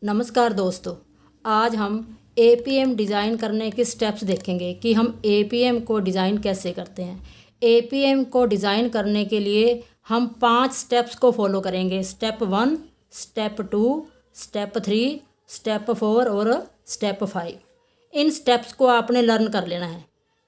नमस्कार दोस्तों। आज हम एपीएम डिज़ाइन करने के स्टेप्स देखेंगे कि हम एपीएम को डिज़ाइन कैसे करते हैं। एपीएम को डिज़ाइन करने के लिए हम 5 स्टेप्स को फॉलो करेंगे। स्टेप 1, स्टेप 2, स्टेप 3, स्टेप 4 और स्टेप 5। इन स्टेप्स को आपने लर्न कर लेना है।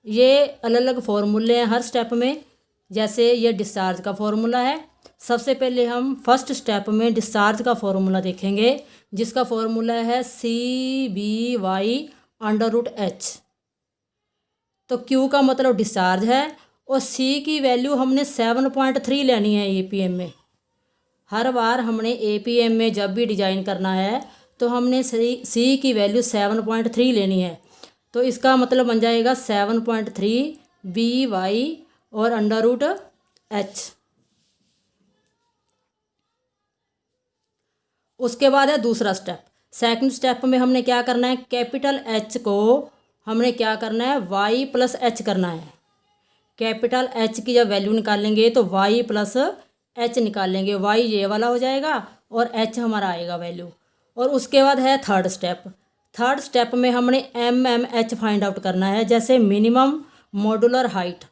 ये अलग अलग फार्मूले हैं हर स्टेप में। जैसे ये डिस्चार्ज का फार्मूला है। सबसे पहले हम फर्स्ट स्टेप में डिस्चार्ज का फार्मूला देखेंगे, जिसका फार्मूला है CBY√H। तो Q का मतलब डिस्चार्ज है और C की वैल्यू हमने 7.3 लेनी है एपीएम में। हर बार हमने एपीएम में जब भी डिज़ाइन करना है तो हमने C की वैल्यू 7.3 लेनी है। तो इसका मतलब बन जाएगा 7.3 BY और √H। उसके बाद है दूसरा स्टेप। सेकंड स्टेप में हमने क्या करना है, कैपिटल H को हमने क्या करना है, Y+H करना है। कैपिटल H की जब वैल्यू निकालेंगे तो Y+H निकालेंगे। Y ये वाला हो जाएगा और H हमारा आएगा वैल्यू। और उसके बाद है थर्ड स्टेप। थर्ड स्टेप में हमने MMH फाइंड आउट करना है, जैसे मिनिमम मॉड्यूलर हाइट।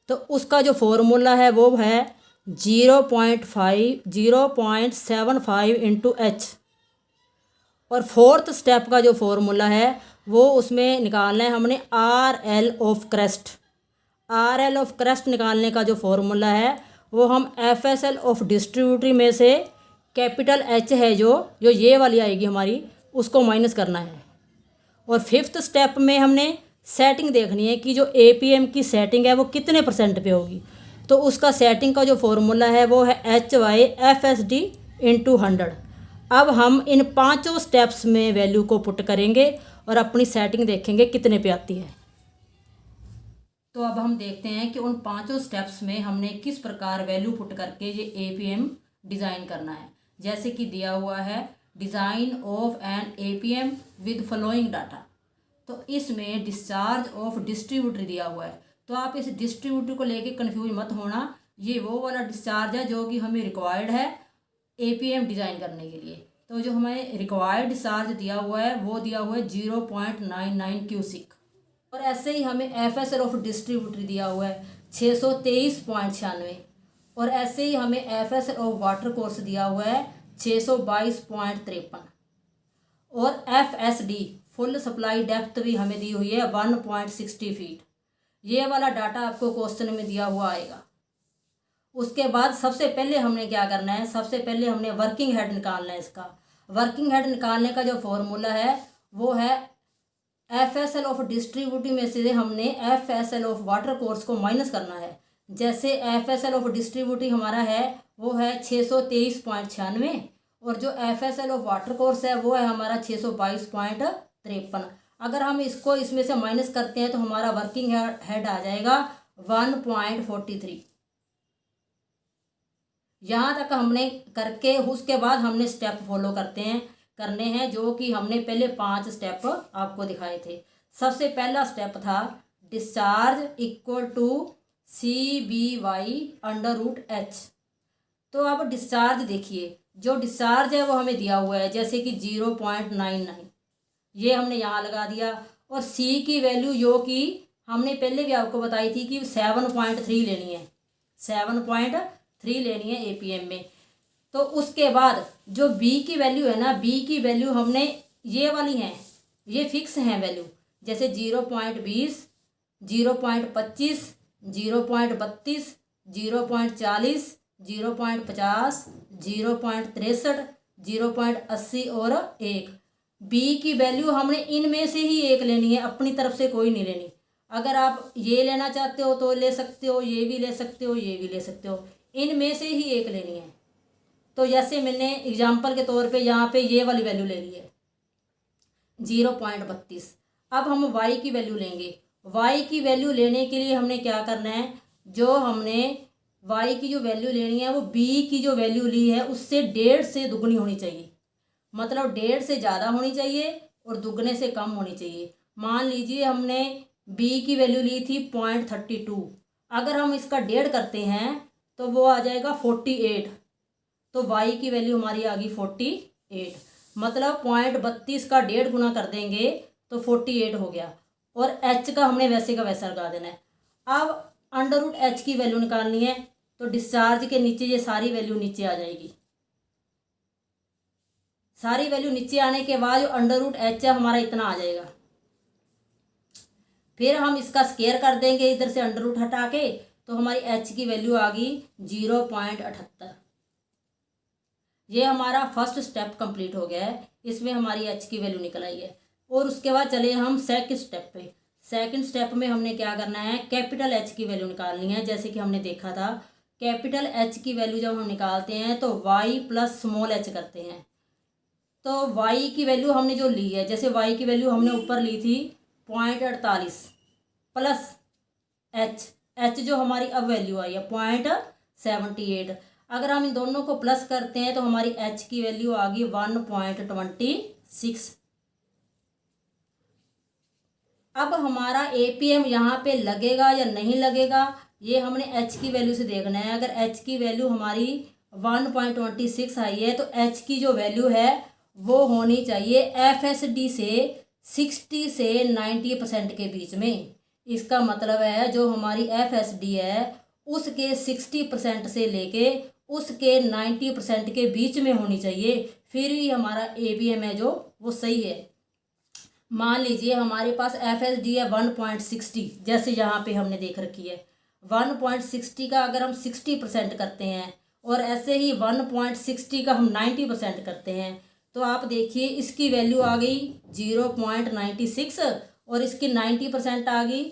तो उसका जो फॉर्मूला है वो है 0.75 इंटू H। और फोर्थ स्टेप का जो फॉर्मूला है वो उसमें निकालना है हमने RL of crest. RL of crest निकालने का जो फॉर्मूला है वो हम FSL ऑफ डिस्ट्रीब्यूटरी में से कैपिटल H है जो ये वाली आएगी हमारी, उसको माइनस करना है। और फिफ्थ स्टेप में हमने सेटिंग देखनी है कि जो एपीएम की सेटिंग है वो कितने % पे होगी। तो उसका सेटिंग का जो फॉर्मूला है वो है HY/FSD इंटू 100। अब हम इन पांचों स्टेप्स में वैल्यू को पुट करेंगे और अपनी सेटिंग देखेंगे कितने पे आती है। तो अब हम देखते हैं कि उन पांचों स्टेप्स में हमने किस प्रकार वैल्यू पुट करके ये एपीएम डिज़ाइन करना है। जैसे कि दिया हुआ है design of an APM with following data. तो इसमें डिस्चार्ज ऑफ डिस्ट्रीब्यूटर दिया हुआ है। तो आप इस डिस्ट्रीब्यूटर को लेके कंफ्यूज मत होना। ये वो वाला डिस्चार्ज है जो कि हमें रिक्वायर्ड है एपीएम डिज़ाइन करने के लिए। तो जो हमें रिक्वायर्ड डिस्चार्ज दिया हुआ है वो दिया हुआ है 0.99 क्यूसिक। और ऐसे ही हमें FSL ऑफ डिस्ट्रीब्यूटर दिया हुआ है 623.96। और ऐसे ही हमें FSL ऑफ वाटर कोर्स दिया हुआ है 622.53। और FSD फुल सप्लाई डेप्थ भी हमें दी हुई है 1.60 फीट। ये वाला डाटा आपको क्वेश्चन में दिया हुआ आएगा। उसके बाद सबसे पहले हमने क्या करना है, सबसे पहले हमने वर्किंग हेड निकालना है। इसका वर्किंग हेड निकालने का जो फॉर्मूला है वो है FSL ऑफ डिस्ट्रीब्यूटिव में से हमने FSL ऑफ वाटर कोर्स को माइनस करना है। जैसे FSL ऑफ डिस्ट्रीब्यूटिव हमारा है वो है 623.96 और जो FSL ऑफ वाटर कोर्स है वो है हमारा 622.53। अगर हम इसको इसमें से माइनस करते हैं तो हमारा वर्किंग हेड आ जाएगा 1.43। यहाँ तक हमने करके उसके बाद हमने स्टेप फॉलो करने हैं जो कि हमने पहले 5 स्टेप आपको दिखाए थे। सबसे पहला स्टेप था डिस्चार्ज इक्वल टू CBY/√H। तो अब डिस्चार्ज देखिए, जो डिस्चार्ज है वो हमें दिया हुआ है जैसे कि 0.99, ये हमने यहाँ लगा दिया। और C की वैल्यू जो कि हमने पहले भी आपको बताई थी कि 7.3 लेनी है, 7.3 लेनी है एपीएम में। तो उसके बाद जो B की वैल्यू है ना, B की वैल्यू हमने ये वाली है, ये फिक्स हैं वैल्यू। जैसे 0.20, 0.25, 0.32, 0.40, 0.50, 0.63, 0.80 और 1। B की वैल्यू हमने इनमें से ही एक लेनी है, अपनी तरफ से कोई नहीं लेनी। अगर आप ये लेना चाहते हो तो ले सकते हो, ये भी ले सकते हो, ये भी ले सकते हो, इनमें से ही एक लेनी है। तो जैसे मैंने एग्जाम्पल के तौर पे यहाँ पे ये वाली वैल्यू ले ली है 0.32। अब हम Y की वैल्यू लेंगे। Y की वैल्यू लेने के लिए हमने क्या करना है, जो हमने Y की जो वैल्यू लेनी है वो B की जो वैल्यू ली है उससे 1.5 से दुगनी होनी चाहिए। मतलब 1.5 से ज़्यादा होनी चाहिए और दुगने से कम होनी चाहिए। मान लीजिए हमने B की वैल्यू ली थी 0.32, अगर हम इसका 1.5 करते हैं तो वो आ जाएगा 48। तो Y की वैल्यू हमारी आ गई 48। मतलब 0.32 का 1.5 गुना कर देंगे तो 48 हो गया। और एच का हमने वैसे का वैसा लगा देना है। अब अंडर रूट एच की वैल्यू निकालनी है, तो डिस्चार्ज के नीचे ये सारी वैल्यू नीचे आ जाएगी। सारी वैल्यू नीचे आने के बाद जो अंडर रूट एच है हमारा इतना आ जाएगा। फिर हम इसका स्केयर कर देंगे इधर से अंडर रूट हटा के, तो हमारी एच की वैल्यू आ गई 0.78। ये हमारा फर्स्ट स्टेप कंप्लीट हो गया है, इसमें हमारी एच की वैल्यू निकल आई है। और उसके बाद चले हम सेकंड स्टेप पे। सेकंड स्टेप में हमने क्या करना है, कैपिटल एच की वैल्यू निकालनी है। जैसे कि हमने देखा था, कैपिटल एच की वैल्यू जब हम निकालते हैं तो वाई प्लस स्मॉल एच करते हैं। तो वाई की वैल्यू हमने जो ली है, जैसे वाई की वैल्यू हमने ऊपर ली थी 0.48 प्लस एच जो हमारी अब वैल्यू आई है 0.78। अगर हम इन दोनों को प्लस करते हैं तो हमारी एच की वैल्यू आ गई 1.26। अब हमारा एपीएम यहाँ पे लगेगा या नहीं लगेगा, ये हमने एच की वैल्यू से देखना है। अगर एच की वैल्यू हमारी 1.26 आई है तो एच की जो वैल्यू है वो होनी चाहिए एफएसडी से 60 से 90% के बीच में। इसका मतलब है जो हमारी एफएसडी है उसके 60% से लेके उसके 90% के बीच में होनी चाहिए, फिर ही हमारा एपीएम है जो वो सही है। मान लीजिए हमारे पास एफएसडी है 1.60, जैसे यहाँ पे हमने देख रखी है 1.60 का अगर हम 60% करते हैं और ऐसे ही 1.60 का हम 90% करते हैं, तो आप देखिए इसकी वैल्यू आ गई 0.96 और इसकी 90% आ गई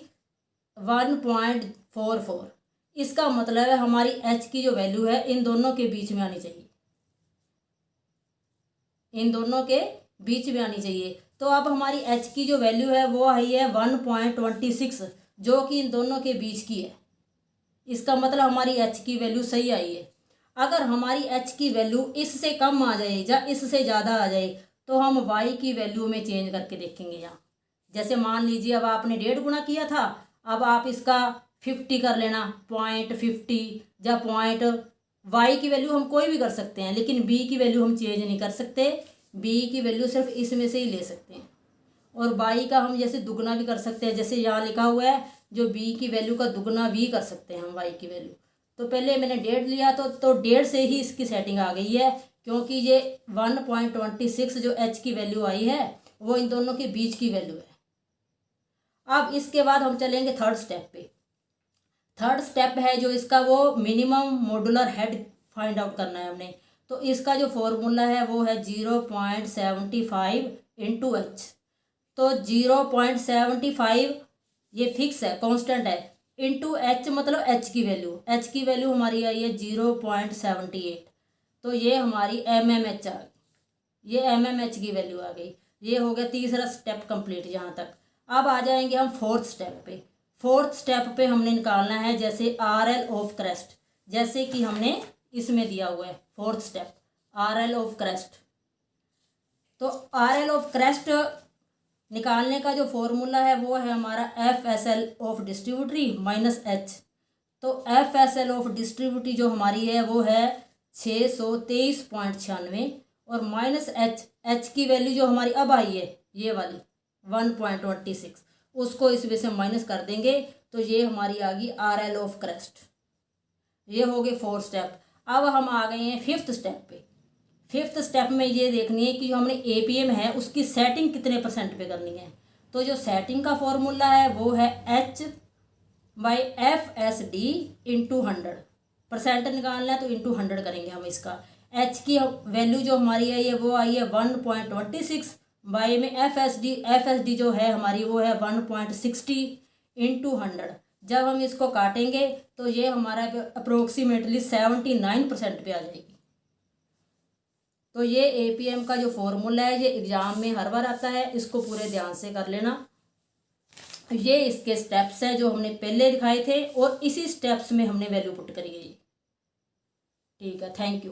1.44। इसका मतलब है हमारी एच की जो वैल्यू है इन दोनों के बीच में आनी चाहिए, इन दोनों के बीच में आनी चाहिए। तो अब हमारी एच की जो वैल्यू है वो आई है 1.26, जो कि इन दोनों के बीच की है। इसका मतलब हमारी एच की वैल्यू सही आई है। अगर हमारी एच की वैल्यू इससे कम आ जाए या इससे ज़्यादा आ जाए तो हम वाई की वैल्यू में चेंज करके देखेंगे। यहाँ जैसे मान लीजिए अब आपने 1.5 गुना किया था, अब आप इसका 50 कर लेना, 0.50 या वाई की वैल्यू हम कोई भी कर सकते हैं, लेकिन बी की वैल्यू हम चेंज नहीं कर सकते। बी की वैल्यू सिर्फ इसमें से ही ले सकते हैं। और बाई का हम जैसे दुगना भी कर सकते हैं, जैसे यहाँ लिखा हुआ है जो बी की वैल्यू का दुगना भी कर सकते हैं हम वाई की वैल्यू। तो पहले मैंने 1.5 लिया तो 1.5 से ही इसकी सेटिंग आ गई है, क्योंकि ये 1.26 जो एच की वैल्यू आई है वो इन दोनों के बीच की वैल्यू है। अब इसके बाद हम चलेंगे थर्ड स्टेप पे। थर्ड स्टेप है जो इसका वो minimum modular head find out करना है हमने। तो इसका जो फॉर्मूला है वो है 0.75 इंटू एच। तो 0.75 ये फिक्स है, कांस्टेंट है, इंटू एच मतलब एच की वैल्यू हमारी आई है 0.78। तो ये हमारी एमएमएच आ गई, ये एमएमएच की वैल्यू आ गई। ये हो गया तीसरा स्टेप कंप्लीट यहाँ तक। अब आ जाएंगे हम फोर्थ स्टेप पे। फोर्थ स्टेप पे हमने निकालना है जैसे आरएल ऑफ क्रेस्ट, जैसे कि हमने इसमें दिया हुआ है fourth step RL of crest. तो आरएल ऑफ क्रेस्ट निकालने का जो फॉर्मूला है वो है हमारा F S L of distributary minus H. तो F S L of distributary जो हमारी है वो है 623.96 और माइनस एच की वैल्यू जो हमारी अब आई है ये वाली 1.26, उसको इस वजह से माइनस कर देंगे तो ये हमारी आ गई आर एल ऑफ क्रेस्ट। ये हो गए फोर्थ स्टेप। अब हम आ गए हैं फिफ्थ स्टेप पे। फिफ्थ स्टेप में ये देखनी है कि जो हमने एपीएम है उसकी सेटिंग कितने % पे करनी है। तो जो सेटिंग का फॉर्मूला है वो है H/FSD इंटू 100%। निकालना है तो इंटू 100 करेंगे हम इसका। एच की वैल्यू जो हमारी आई है वो आई है 1.26 बाई में एफएसडी जो है हमारी वो है 1.60 इंटू 100। जब हम इसको काटेंगे तो ये हमारा अप्रोक्सीमेटली 79% पे आ जाएगी। तो ये एपीएम का जो फॉर्मूला है ये एग्ज़ाम में हर बार आता है, इसको पूरे ध्यान से कर लेना। ये इसके स्टेप्स हैं जो हमने पहले दिखाए थे और इसी स्टेप्स में हमने वैल्यू पुट करी है। ठीक है, थैंक यू।